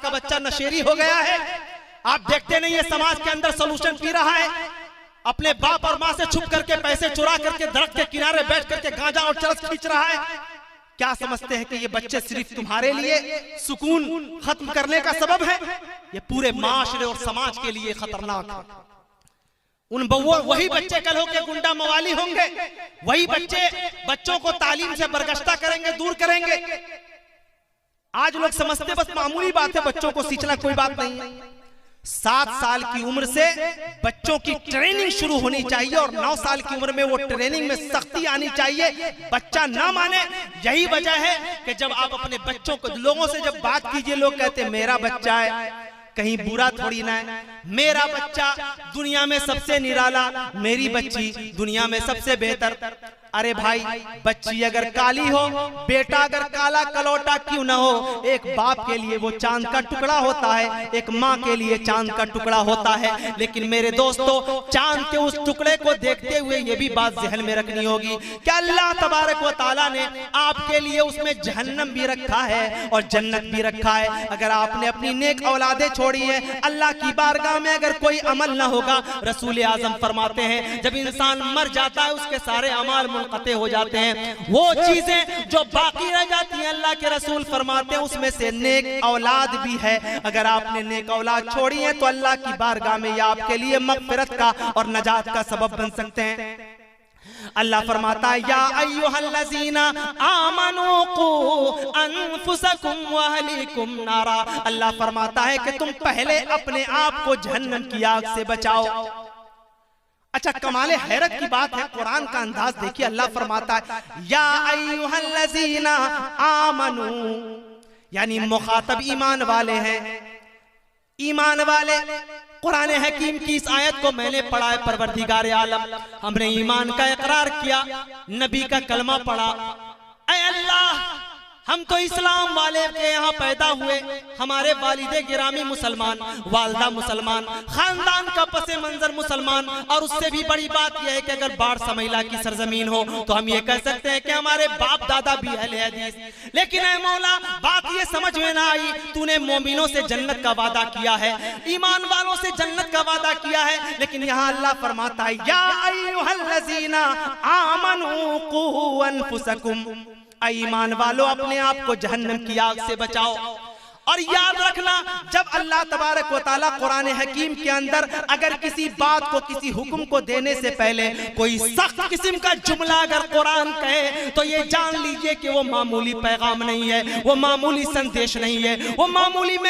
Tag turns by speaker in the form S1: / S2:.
S1: आपका बच्चा नशेरी हो गया है, आप देखते नहीं है समाज के अंदर सोल्यूशन पी रहा है, अपने बाप और माँ से छुप करके पैसे चुरा करके दरख्त के किनारे बैठ करके गांजा और चरस खींच रहा है। क्या समझते हैं कि ये बच्चे सिर्फ तुम्हारे लिए सुकून खत्म करने का सबब है? ये पूरे माशरे और समाज के लिए खतरनाक है। उन वही बच्चे कल होके गुंडा मवाली होंगे, वही बच्चों को तालीम से बरगश्ता करेंगे, दूर करेंगे। आज लोग समझते बस मामूली बात है बच्चों को सींचना, कोई बात नहीं है। 7 साल की उम्र से बच्चों की ट्रेनिंग शुरू होनी चाहिए और 9 साल की उम्र में वो ट्रेनिंग में सख्ती आनी चाहिए। बच्चा ना माने, यही वजह है कि जब आप अपने बच्चों को, लोगों से जब बात कीजिए, लोग कहते हैं मेरा बच्चा है, कहीं बुरा थोड़ी ना है, मेरा बच्चा दुनिया में सबसे निराला, मेरी बच्ची दुनिया में सबसे बेहतर। अरे भाई, बच्ची अगर काली हो, बेटा अगर काला कलौटा क्यों ना हो, एक बाप के लिए वो चांद का टुकड़ा होता है, एक माँ के लिए चांद का टुकड़ा होता है। लेकिन मेरे दोस्तों, चांद के उस टुकड़े को देखते हुए ये भी बात ज़हन में रखनी होगी कि अल्लाह तबारक व तआला ने आपके लिए उसमें जहन्नम भी रखा है और जन्नत भी रखा है। अगर आपने अपनी नेक औलादे छोड़ी है, अल्लाह की बारगाह में अगर कोई अमल ना होगा, रसूल आजम फरमाते हैं जब इंसान मर जाता है उसके सारे अमाल मुनक़ते हो जाते हैं, वो चीजें जो बाकी रह जाती हैं, अल्लाह के रसूल फरमाते हैं उसमें से नेक औलाद भी है। अगर आपने नेक औलाद छोड़ी है तो अल्लाह की बारगाह में ये आपके लिए मग़फ़िरत का और नजात का सबब बन सकते हैं। अल्लाह फरमाता है या अय्युहल्लज़ीना आमनू क़ू अनफुसकुम व अहलीकुम नारा। अल्लाह फरमाता है कि तुम पहले अपने आप को जहन्नम की आग से बचाओ। अच्छा, कमाले हैरत की बात है, कुरान का अंदाज देखिए। अल्लाह फरमाता है या अय्युहल्लज़ीना आमनू, यानी मुखातब ईमान वाले हैं। ईमान वाले, कुरान हकीम की इस आयत को मैंने पढ़ा है, परवरदिगार आलम, हमने ईमान का इकरार किया, नबी का कलमा पढ़ा। ऐ अल्लाह, हम तो इस्लाम वाले के यहाँ पैदा हुए, हमारे वालिदे गिरामी मुसलमान, वालदा मुसलमान, खानदान का पसे मंजर मुसलमान, और उससे भी बड़ी बात यह है कि अगर बाढ़ समैला की सरजमीन हो तो हम ये कह सकते हैं कि हमारे बाप दादा भी अहले हदीस। लेकिन ऐ मौला, बात ये समझ में ना आई, तूने मोमिनों से जन्नत का वादा किया है, ईमान वालों से जन्नत का वादा किया है, लेकिन यहाँ अल्लाह फरमाता है या अय्युहल्लज़ीना आमनू क़ू अनफुसकुम, ईमान वालों अपने आप को जहन्नम की आग से बचाओ। और याद रखना, जब अल्लाह तबारक व तआला कुरान हकीम के अंदर अगर किसी बात को, किसी हुक्म को देने से पहले कोई सख्त किस्म का जुमला अगर कुरान कहे तो ये जान लीजिए कि वो मामूली पैगाम नहीं है, वो मामूली संदेश नहीं है, वो मामूली में